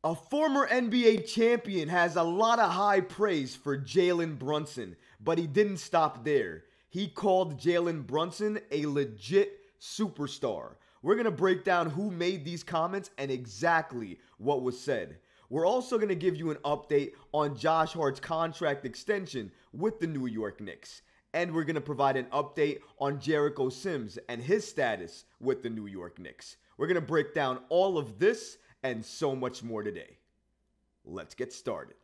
A former NBA champion has a lot of high praise for Jalen Brunson, but he didn't stop there. He called Jalen Brunson a legit superstar. We're going to break down who made these comments and exactly what was said. We're also going to give you an update on Josh Hart's contract extension with the New York Knicks. And we're going to provide an update on Jericho Sims and his status with the New York Knicks. We're going to break down all of this and so much more today. Let's get started.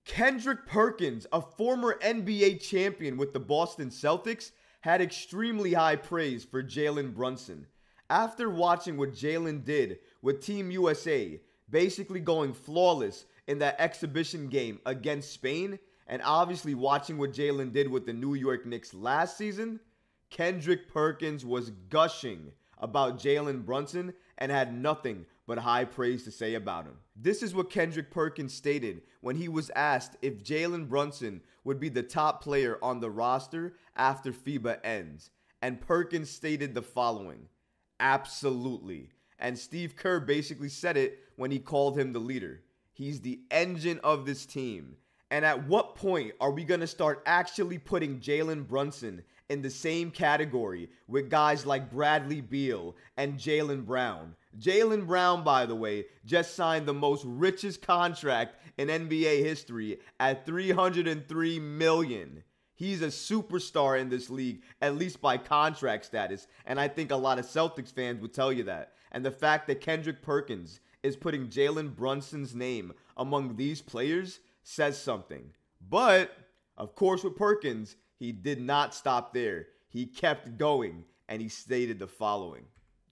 Kendrick Perkins, a former NBA champion with the Boston Celtics, had extremely high praise for Jalen Brunson. After watching what Jalen did with Team USA, basically going flawless in that exhibition game against Spain, and obviously watching what Jalen did with the New York Knicks last season, Kendrick Perkins was gushing about Jalen Brunson and had nothing but high praise to say about him. This is what Kendrick Perkins stated when he was asked if Jalen Brunson would be the top player on the roster after FIBA ends. And Perkins stated the following: absolutely. And Steve Kerr basically said it when he called him the leader. He's the engine of this team. And at what point are we going to start actually putting Jalen Brunson in the same category with guys like Bradley Beal and Jaylen Brown? Jaylen Brown, by the way, just signed the most richest contract in NBA history at $303 million. He's a superstar in this league, at least by contract status, and I think a lot of Celtics fans would tell you that. And the fact that Kendrick Perkins is putting Jalen Brunson's name among these players says something. But, of course, with Perkins, he did not stop there. He kept going, and he stated the following.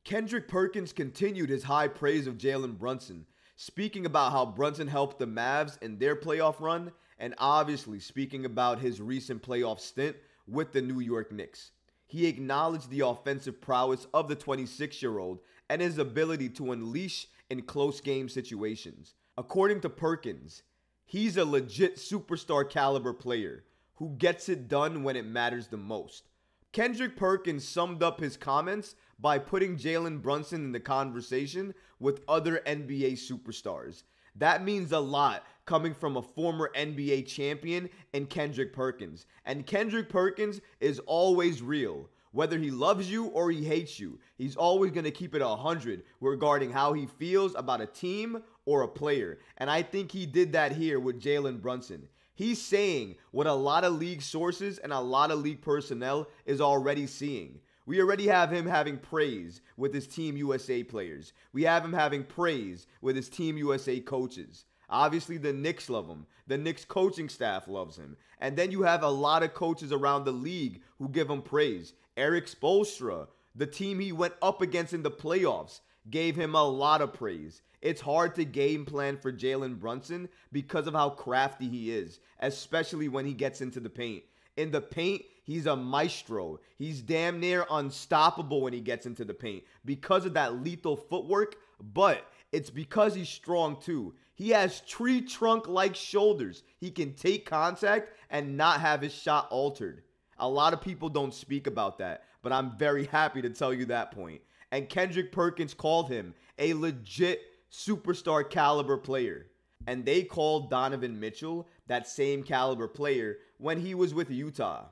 Kendrick Perkins continued his high praise of Jalen Brunson, speaking about how Brunson helped the Mavs in their playoff run, and obviously speaking about his recent playoff stint with the New York Knicks. He acknowledged the offensive prowess of the 26-year-old and his ability to unleash in close game situations. According to Perkins, he's a legit superstar caliber player who gets it done when it matters the most. Kendrick Perkins summed up his comments by putting Jalen Brunson in the conversation with other NBA superstars. That means a lot coming from a former NBA champion and Kendrick Perkins. And Kendrick Perkins is always real. Whether he loves you or he hates you, he's always going to keep it 100 regarding how he feels about a team or a player. And I think he did that here with Jalen Brunson. He's saying what a lot of league sources and a lot of league personnel is already seeing. We already have him having praise with his Team USA players. We have him having praise with his Team USA coaches. Obviously, the Knicks love him. The Knicks coaching staff loves him. And then you have a lot of coaches around the league who give him praise. Eric Spoelstra, the team he went up against in the playoffs, gave him a lot of praise. It's hard to game plan for Jalen Brunson because of how crafty he is, especially when he gets into the paint. In the paint, he's a maestro. He's damn near unstoppable when he gets into the paint because of that lethal footwork, but it's because he's strong too. He has tree trunk-like shoulders. He can take contact and not have his shot altered. A lot of people don't speak about that, but I'm very happy to tell you that point. And Kendrick Perkins called him a legit superstar caliber player. And they called Donovan Mitchell that same caliber player when he was with Utah.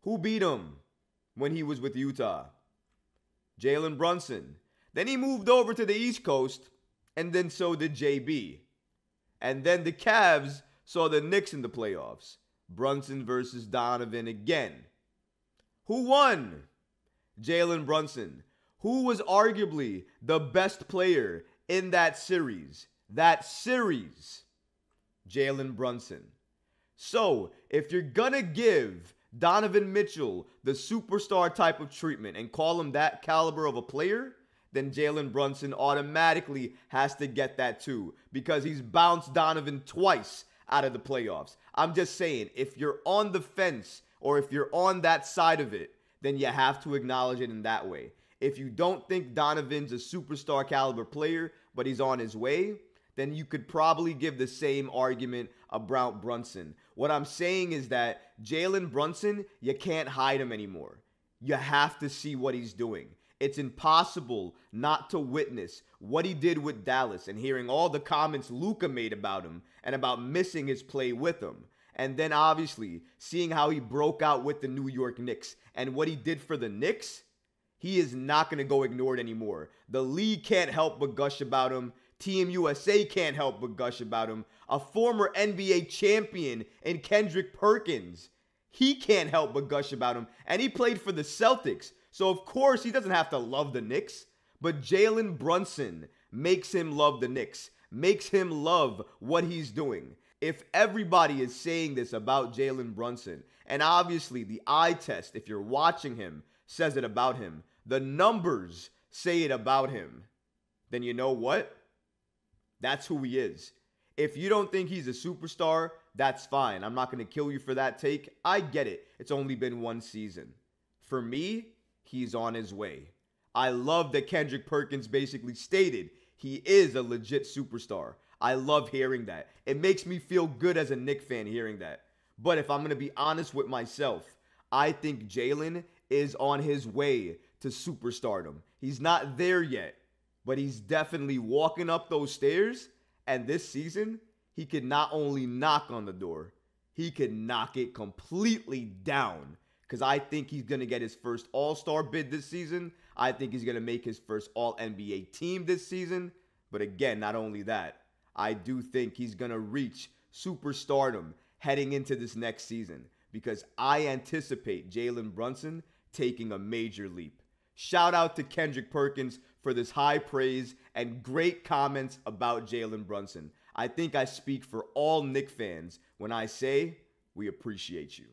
Who beat him when he was with Utah? Jalen Brunson. Then he moved over to the East Coast, and then so did JB. And then the Cavs saw the Knicks in the playoffs. Brunson versus Donovan again. Who won? Jalen Brunson. Who was arguably the best player in that series? Jalen Brunson. So, if you're gonna give Donovan Mitchell the superstar type of treatment and call him that caliber of a player, then Jalen Brunson automatically has to get that too, because he's bounced Donovan twice out of the playoffs. I'm just saying, if you're on the fence or if you're on that side of it, then you have to acknowledge it in that way. If you don't think Donovan's a superstar caliber player, but he's on his way, then you could probably give the same argument about Brunson. What I'm saying is that Jalen Brunson, you can't hide him anymore. You have to see what he's doing. It's impossible not to witness what he did with Dallas and hearing all the comments Luka made about him and about missing his play with him. And then obviously seeing how he broke out with the New York Knicks and what he did for the Knicks, he is not going to go ignored anymore. The league can't help but gush about him. Team USA can't help but gush about him. A former NBA champion in Kendrick Perkins, he can't help but gush about him. And he played for the Celtics. So, of course, he doesn't have to love the Knicks. But Jalen Brunson makes him love the Knicks, makes him love what he's doing. If everybody is saying this about Jalen Brunson, and obviously the eye test, if you're watching him, says it about him, the numbers say it about him, then you know what? That's who he is. If you don't think he's a superstar, that's fine. I'm not going to kill you for that take. I get it. It's only been one season. For me, he's on his way. I love that Kendrick Perkins basically stated he is a legit superstar. I love hearing that. It makes me feel good as a Knicks fan hearing that. But if I'm going to be honest with myself, I think Jalen is on his way to superstardom. He's not there yet, but he's definitely walking up those stairs. And this season, he could not only knock on the door, he could knock it completely down. Because I think he's going to get his first All-Star bid this season. I think he's going to make his first All-NBA team this season. But again, not only that, I do think he's going to reach superstardom heading into this next season. Because I anticipate Jalen Brunson taking a major leap. Shout out to Kendrick Perkins for this high praise and great comments about Jalen Brunson. I think I speak for all Knicks fans when I say we appreciate you.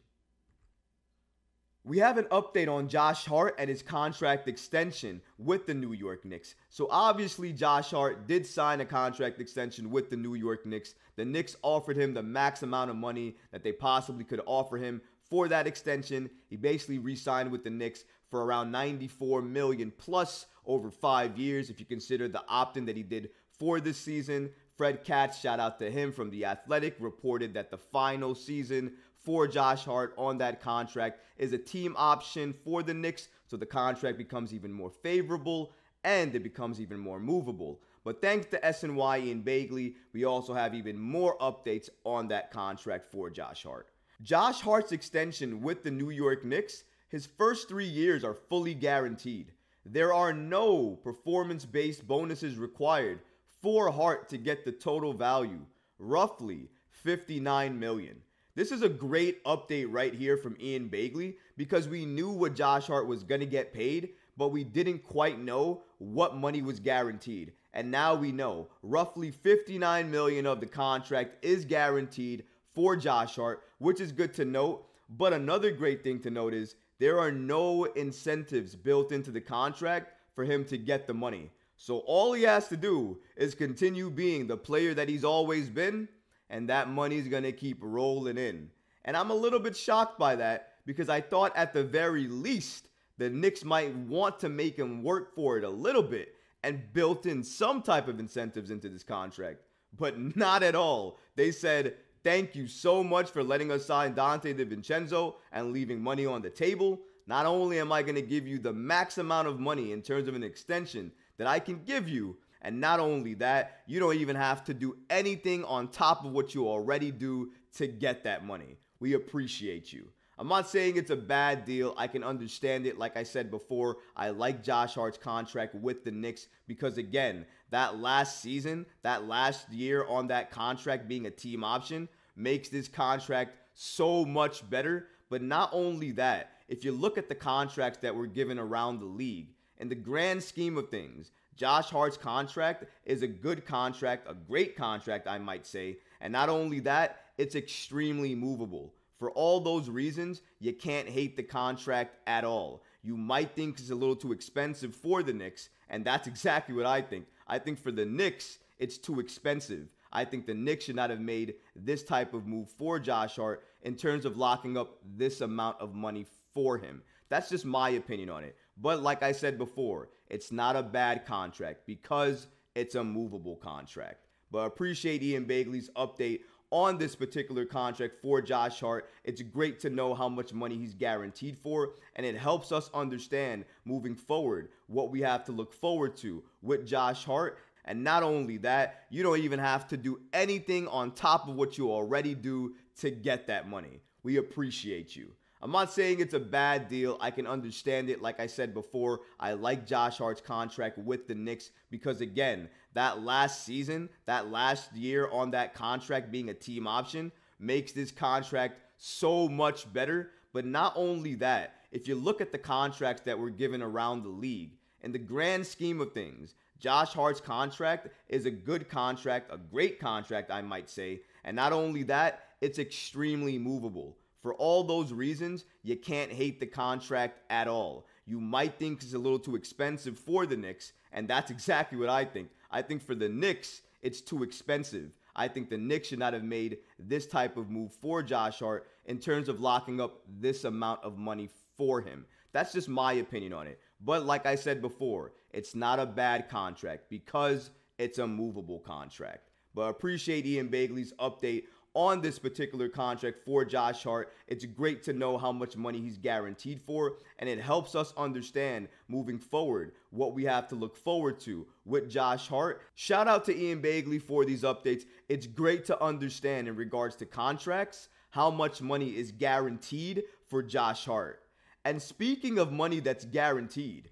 We have an update on Josh Hart and his contract extension with the New York Knicks. So obviously Josh Hart did sign a contract extension with the New York Knicks. The Knicks offered him the max amount of money that they possibly could offer him for that extension. He basically re-signed with the Knicks for around $94 million plus over 5 years if you consider the opt-in that he did for this season. Fred Katz, shout out to him from The Athletic, reported that the final season for Josh Hart on that contract is a team option for the Knicks, so the contract becomes even more favorable and it becomes even more movable. But thanks to SNY Ian Bagley, we also have even more updates on that contract for Josh Hart. Josh Hart's extension with the New York Knicks, his first 3 years are fully guaranteed. There are no performance-based bonuses required for Hart to get the total value, roughly $59 million. This is a great update right here from Ian Bagley because we knew what Josh Hart was going to get paid, but we didn't quite know what money was guaranteed. And now we know roughly $59 million of the contract is guaranteed for Josh Hart, which is good to note. But another great thing to note is there are no incentives built into the contract for him to get the money. So all he has to do is continue being the player that he's always been, and that money's going to keep rolling in. And I'm a little bit shocked by that because I thought at the very least the Knicks might want to make him work for it a little bit and built in some type of incentives into this contract. But not at all. They said, thank you so much for letting us sign Dante DiVincenzo and leaving money on the table. Not only am I going to give you the max amount of money in terms of an extension that I can give you, and not only that, you don't even have to do anything on top of what you already do to get that money. We appreciate you. I'm not saying it's a bad deal. I can understand it. Like I said before, I like Josh Hart's contract with the Knicks because, again, that last season, that last year on that contract being a team option makes this contract so much better. But not only that, if you look at the contracts that were given around the league, in the grand scheme of things, Josh Hart's contract is a good contract, a great contract, I might say. And not only that, it's extremely movable. For all those reasons, you can't hate the contract at all. You might think it's a little too expensive for the Knicks, and that's exactly what I think. I think for the Knicks, it's too expensive. I think the Knicks should not have made this type of move for Josh Hart in terms of locking up this amount of money for him. That's just my opinion on it. But like I said before, it's not a bad contract because it's a movable contract. But appreciate Ian Bagley's update on this particular contract for Josh Hart. It's great to know how much money he's guaranteed for, and it helps us understand moving forward what we have to look forward to with Josh Hart. And not only that, you don't even have to do anything on top of what you already do to get that money. We appreciate you. I'm not saying it's a bad deal. I can understand it. Like I said before, I like Josh Hart's contract with the Knicks because, again, that last season, that last year on that contract being a team option makes this contract so much better. But not only that, if you look at the contracts that were given around the league, in the grand scheme of things, Josh Hart's contract is a good contract, a great contract, I might say. And not only that, it's extremely movable. For all those reasons, you can't hate the contract at all. You might think it's a little too expensive for the Knicks, and that's exactly what I think. I think for the Knicks, it's too expensive. I think the Knicks should not have made this type of move for Josh Hart in terms of locking up this amount of money for him. That's just my opinion on it. But like I said before, it's not a bad contract because it's a movable contract. But I appreciate Ian Bagley's update on this particular contract for Josh Hart. It's great to know how much money he's guaranteed for, and it helps us understand moving forward what we have to look forward to with Josh Hart. Shout out to Ian Bagley for these updates. It's great to understand in regards to contracts how much money is guaranteed for Josh Hart. And speaking of money that's guaranteed,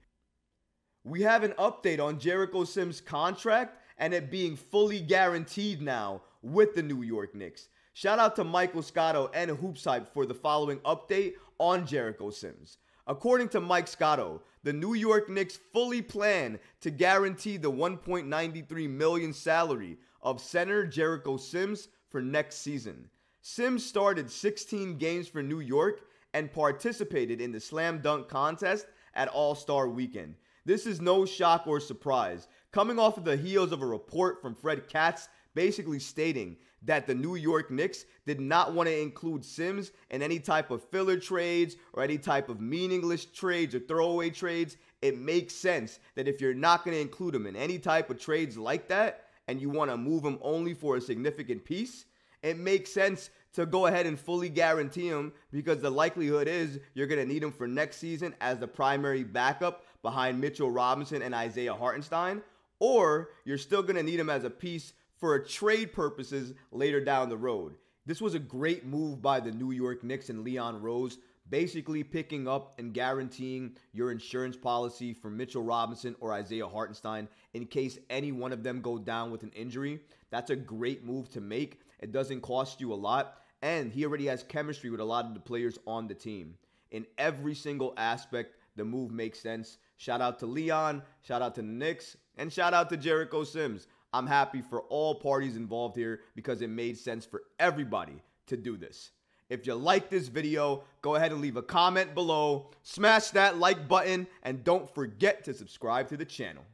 we have an update on Jericho Sims' contract and it being fully guaranteed now with the New York Knicks. Shout out to Michael Scotto and Hoops Hype for the following update on Jericho Sims. According to Mike Scotto, the New York Knicks fully plan to guarantee the $1.93 million salary of center Jericho Sims for next season. Sims started 16 games for New York and participated in the slam dunk contest at All-Star Weekend. This is no shock or surprise, coming off of the heels of a report from Fred Katz basically stating that the New York Knicks did not want to include Sims in any type of filler trades or any type of meaningless trades or throwaway trades. It makes sense that if you're not going to include him in any type of trades like that and you want to move him only for a significant piece, it makes sense to go ahead and fully guarantee him because the likelihood is you're going to need him for next season as the primary backup behind Mitchell Robinson and Isaiah Hartenstein, or you're still going to need him as a piece for trade purposes later down the road. This was a great move by the New York Knicks and Leon Rose, basically picking up and guaranteeing your insurance policy for Mitchell Robinson or Isaiah Hartenstein in case any one of them go down with an injury. That's a great move to make. It doesn't cost you a lot, and he already has chemistry with a lot of the players on the team. In every single aspect, the move makes sense. Shout out to Leon, shout out to the Knicks, and shout out to Jericho Sims. I'm happy for all parties involved here because it made sense for everybody to do this. If you like this video, go ahead and leave a comment below, smash that like button, and don't forget to subscribe to the channel.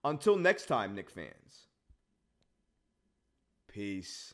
Until next time, Knicks fans. Peace.